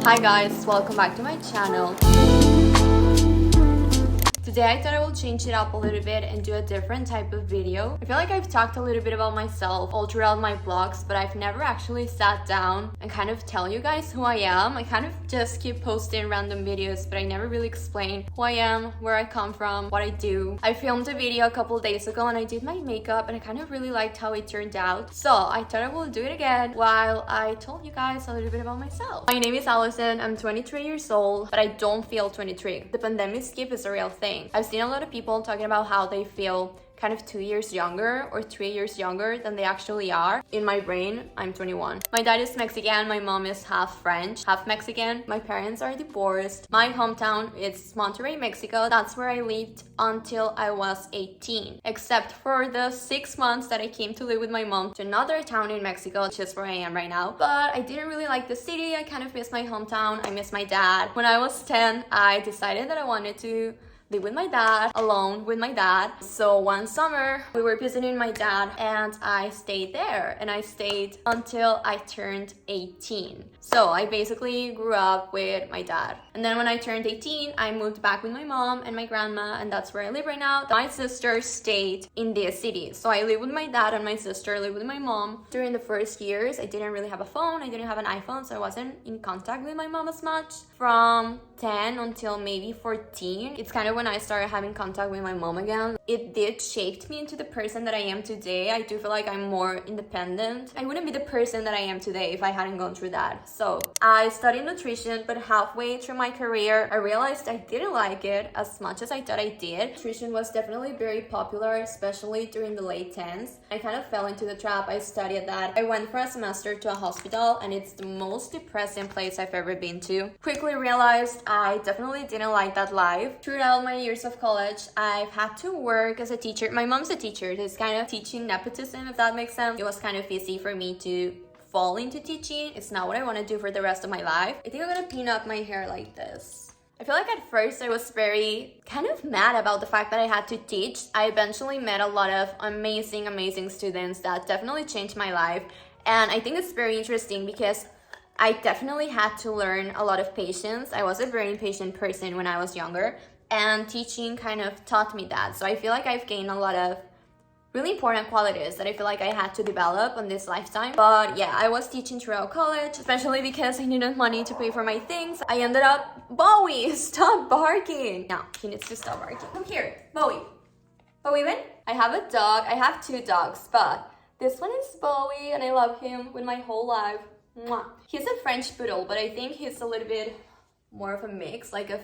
Hi guys, welcome back to my channel. Today I thought I will change it up a little bit and do a different type of video. I feel like I've talked a little bit about myself all throughout my vlogs, but I've never actually sat down and kind of tell you guys who I am. I kind of just keep posting random videos, but I never really explain who I am, where I come from, what I do. I filmed a video a couple days ago and I did my makeup and I kind of really liked how it turned out. So I thought I will do it again while I told you guys a little bit about myself. My name is Allison, I'm 23 years old, but I don't feel 23. The pandemic skip is a real thing. I've seen a lot of people talking about how they feel kind of 2 years younger or 3 years younger than they actually are. In my brain, I'm 21. My dad is Mexican, my mom is half French, half Mexican. My parents are divorced. My hometown is Monterrey, Mexico. That's where I lived until I was 18, except for the 6 months that I came to live with my mom to another town in Mexico, which is where I am right now. But I didn't really like the city. I kind of miss my hometown. I miss my dad. When I was 10, I decided that I wanted to live with my dad, alone with my dad. So one summer we were visiting my dad and I stayed there, and I stayed until I turned 18. So I basically grew up with my dad. And then when I turned 18, I moved back with my mom and my grandma, and that's where I live right now. My sister stayed in this city. So I live with my dad and my sister live with my mom. During the first years, I didn't really have a phone. I didn't have an iPhone, so I wasn't in contact with my mom as much. From 10 until maybe 14, it's kind of when I started having contact with my mom again. It did shape me into the person that I am today. I do feel like I'm more independent. I wouldn't be the person that I am today if I hadn't gone through that. So I studied nutrition, but halfway through my career, I realized I didn't like it as much as I thought I did. Nutrition was definitely very popular, especially during the late 10s. I kind of fell into the trap. I studied that. I went for a semester to a hospital, and it's the most depressing place I've ever been to. Quickly realized I definitely didn't like that life. Throughout my years of college, I've had to work as a teacher. My mom's a teacher. It's kind of teaching nepotism, if that makes sense. It was kind of easy for me to fall into teaching. It's not what I want to do for the rest of my life. I think I'm gonna pin up my hair like this. I feel like at first I was very kind of mad about the fact that I had to teach. I eventually met a lot of amazing students that definitely changed my life. And I think it's very interesting because I definitely had to learn a lot of patience. I was a very impatient person when I was younger, and teaching kind of taught me that. So I feel like I've gained a lot of really important qualities that I feel like I had to develop on this lifetime. But yeah, I was teaching throughout college, especially because I needed money to pay for my things. I ended up, Bowie, stop barking. No, he needs to stop barking. Come here, Bowie. Bowie, win. I have a dog. I have 2 dogs, but this one is Bowie and I love him with my whole life. Mwah. He's a French poodle, but I think he's a little bit more of a mix, like a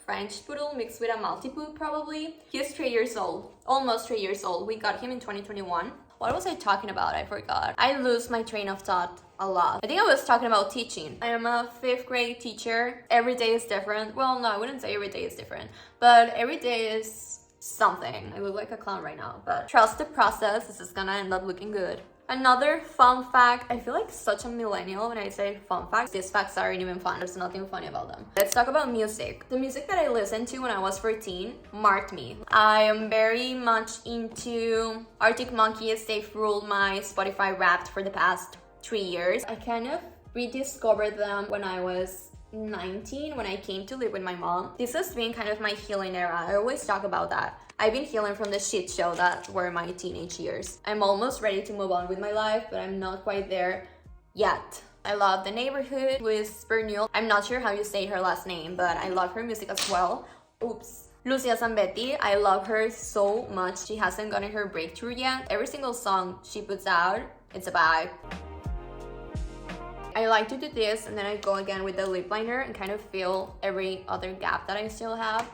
French poodle mixed with a Maltipoo probably. He's 3 years old, almost 3 years old. We got him in 2021. What was I talking about? I forgot. I lose my train of thought a lot. I think I was talking about teaching. I am a 5th grade teacher. Every day is different. Well, no, I wouldn't say every day is different, but every day is something. I look like a clown right now, but trust the process. This is gonna end up looking good. Another fun fact, I feel like such a millennial when I say fun facts. These facts aren't even fun. There's nothing funny about them. Let's talk about music. The music that I listened to when I was 14 marked me. I am very much into Arctic Monkeys. They've ruled my Spotify Wrapped for the past 3 years. I kind of rediscovered them when I was 19, when I came to live with my mom. This has been kind of my healing era. I always talk about that. I've been healing from the shit show that were my teenage years. I'm almost ready to move on with my life, but I'm not quite there yet. I love The Neighborhood with Bernul. I'm not sure how you say her last name, but I love her music as well. Oops. Lucia Zambetti, I love her so much. She hasn't gotten her breakthrough yet. Every single song she puts out, it's a vibe. I like to do this, and then I go again with the lip liner and kind of fill every other gap that I still have.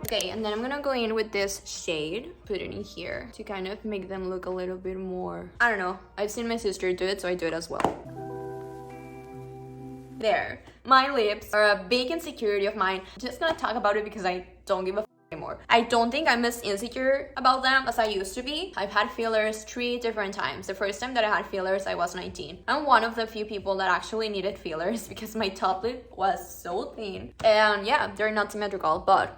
Okay, and then I'm gonna go in with this shade, put it in here to kind of make them look a little bit more, I don't know. I've seen my sister do it, so I do it as well. There. My lips are a big insecurity of mine. I'm just gonna talk about it because I don't give a anymore. I don't think I'm as insecure about them as I used to be. I've had fillers 3 different times. The first time that I had fillers, I was 19. I'm one of the few people that actually needed fillers because my top lip was so thin. And yeah, they're not symmetrical, but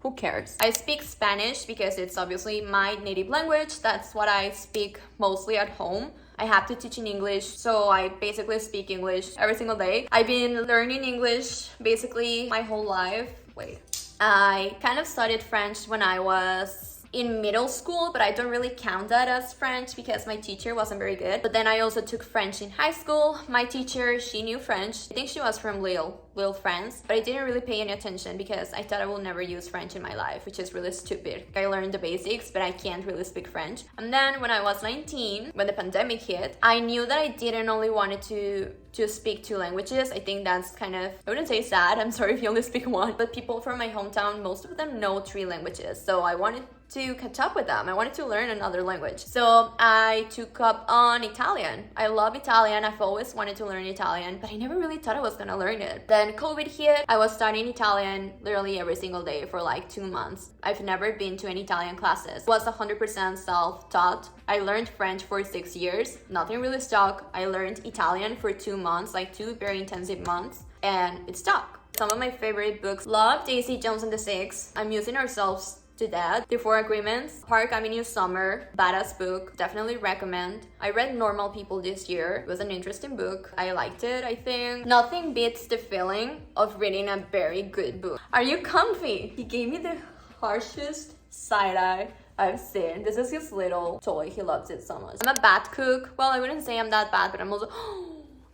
who cares? I speak Spanish because it's obviously my native language. That's what I speak mostly at home. I have to teach in English, so I basically speak English every single day. I've been learning English basically my whole life. Wait. I kind of studied French when I was in middle school, but I don't really count that as French because my teacher wasn't very good. But then I also took French in high school. My teacher, she knew French. I think she was from Lille, France, but I didn't really pay any attention because I thought I will never use French in my life, which is really stupid. I learned the basics, but I can't really speak French. And then when I was 19, when the pandemic hit, I knew that I didn't only wanted to speak 2 languages. I think that's kind of, I wouldn't say sad, I'm sorry if you only speak 1, but people from my hometown, most of them know 3 languages. So I wanted to catch up with them. I wanted to learn another language. So I took up on Italian. I love Italian. I've always wanted to learn Italian, but I never really thought I was gonna learn it. Then COVID hit. I was studying Italian literally every single day for like 2 months. I've never been to any Italian classes. It was 100% self-taught. I learned French for 6 years. Nothing really stuck. I learned Italian for 2 months, like 2 very intensive months, and it stuck. Some of my favorite books: Love, Daisy Jones and the Six, Amusing Ourselves to Death, The Four Agreements, Park Avenue Summer, badass book, definitely recommend. I read Normal People this year. It was an interesting book. I liked it, I think. Nothing beats the feeling of reading a very good book. Are you comfy? He gave me the harshest side-eye I've seen. This is his little toy. He loves it so much. I'm a bad cook. Well, I wouldn't say I'm that bad, but I'm also...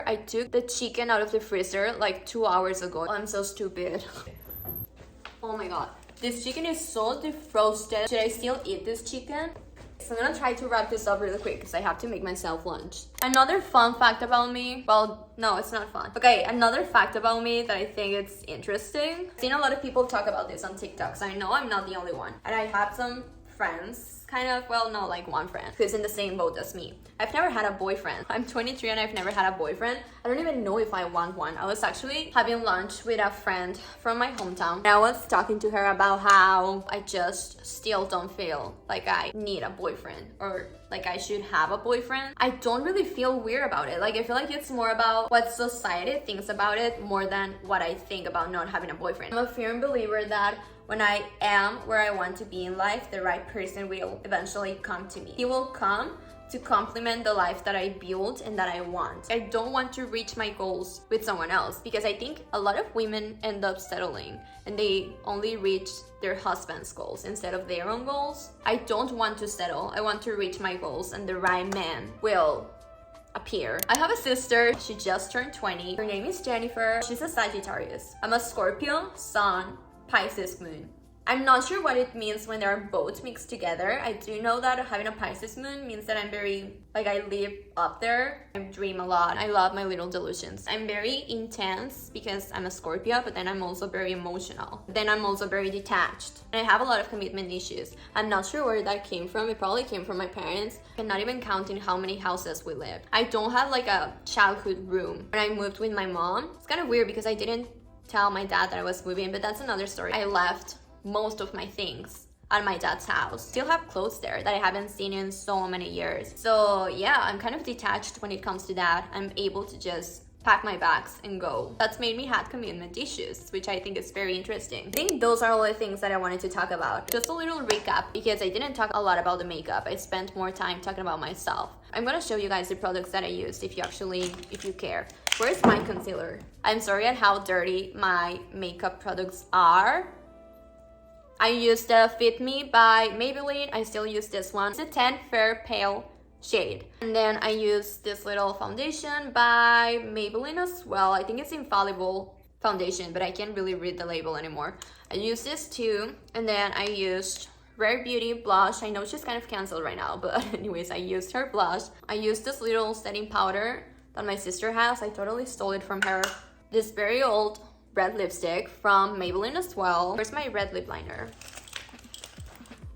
I took the chicken out of the freezer like 2 hours ago. I'm so stupid. Oh my god. This chicken is so defrosted. Should I still eat this chicken? So I'm gonna try to wrap this up really quick because I have to make myself lunch. Another fun fact about me, well, no, it's not fun. Okay, another fact about me that I think it's interesting. I've seen a lot of people talk about this on TikTok, so I know I'm not the only one. And I have some friends, kind of, well, no, like one friend who's in the same boat as me. I've never had a boyfriend. I'm 23 and I've never had a boyfriend. I don't even know if I want one. I was actually having lunch with a friend from my hometown, and I was talking to her about how I just still don't feel like I need a boyfriend or like I should have a boyfriend. I don't really feel weird about it. Like, I feel like it's more about what society thinks about it more than what I think about not having a boyfriend. I'm a firm believer that when I am where I want to be in life, the right person will eventually come to me. He will come to complement the life that I build and that I want. I don't want to reach my goals with someone else because I think a lot of women end up settling and they only reach their husband's goals instead of their own goals. I don't want to settle. I want to reach my goals and the right man will appear. I have a sister. She just turned 20. Her name is Jennifer. She's a Sagittarius. I'm a Scorpio, Sun, Pisces moon. I'm not sure what it means when they are both mixed together. I do know that having a Pisces moon means that I'm very, like, I live up there. I dream a lot. I love my little delusions. I'm very intense because I'm a Scorpio, but then I'm also very emotional. Then I'm also very detached. And I have a lot of commitment issues. I'm not sure where that came from. It probably came from my parents. I'm not even counting how many houses we lived. I don't have like a childhood room. When I moved with my mom, it's kind of weird because I didn't tell my dad that I was moving, but that's another story. I left most of my things at my dad's house. Still have clothes there that I haven't seen in so many years. So yeah, I'm kind of detached when it comes to that. I'm able to just pack my bags and go. That's made me have commitment issues, which I think is very interesting. I think those are all the things that I wanted to talk about. Just a little recap because I didn't talk a lot about the makeup. I spent more time talking about myself. I'm gonna show you guys the products that I used if you care. Where's my concealer? I'm sorry at how dirty my makeup products are. I used the Fit Me by Maybelline. I still use this one. It's a 10 Fair Pale shade. And then I used this little foundation by Maybelline as well. I think it's Infallible foundation, but I can't really read the label anymore. I used this too. And then I used Rare Beauty blush. I know she's kind of canceled right now, but anyways, I used her blush. I used this little setting powder that my sister has. I totally stole it from her. This very old red lipstick from Maybelline as well. Where's my red lip liner?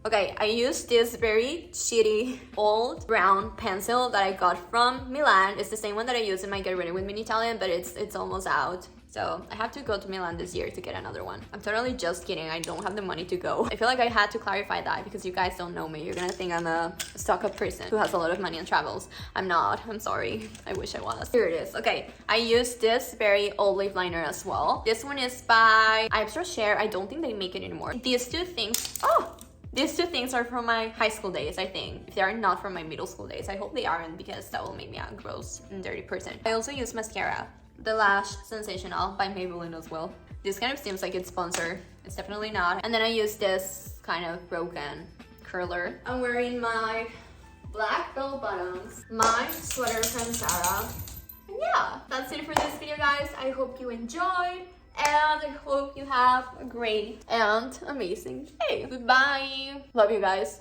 Okay, I used this very shitty old brown pencil that I got from Milan. It's the same one that I use in my Get Ready With Me in Italian, but it's almost out. So I have to go to Milan this year to get another one. I'm totally just kidding. I don't have the money to go. I feel like I had to clarify that because you guys don't know me. You're gonna think I'm a stuck-up person who has a lot of money and travels. I'm not. I'm sorry. I wish I was. Here it is. Okay, I used this very old lip liner as well. This one is by Ibs Rocher. I don't think they make it anymore. These two things. Oh! These two things are from my high school days, I think. If they are not from my middle school days, I hope they aren't, because that will make me a gross and dirty person. I also use mascara. The Lash Sensational by Maybelline as well. This kind of seems like it's sponsored. It's definitely not. And then I use this kind of broken curler. I'm wearing my black bell bottoms, my sweater from Zara. And yeah, that's it for this video, guys. I hope you enjoyed. And I hope you have a great and amazing day. Goodbye. Love you guys.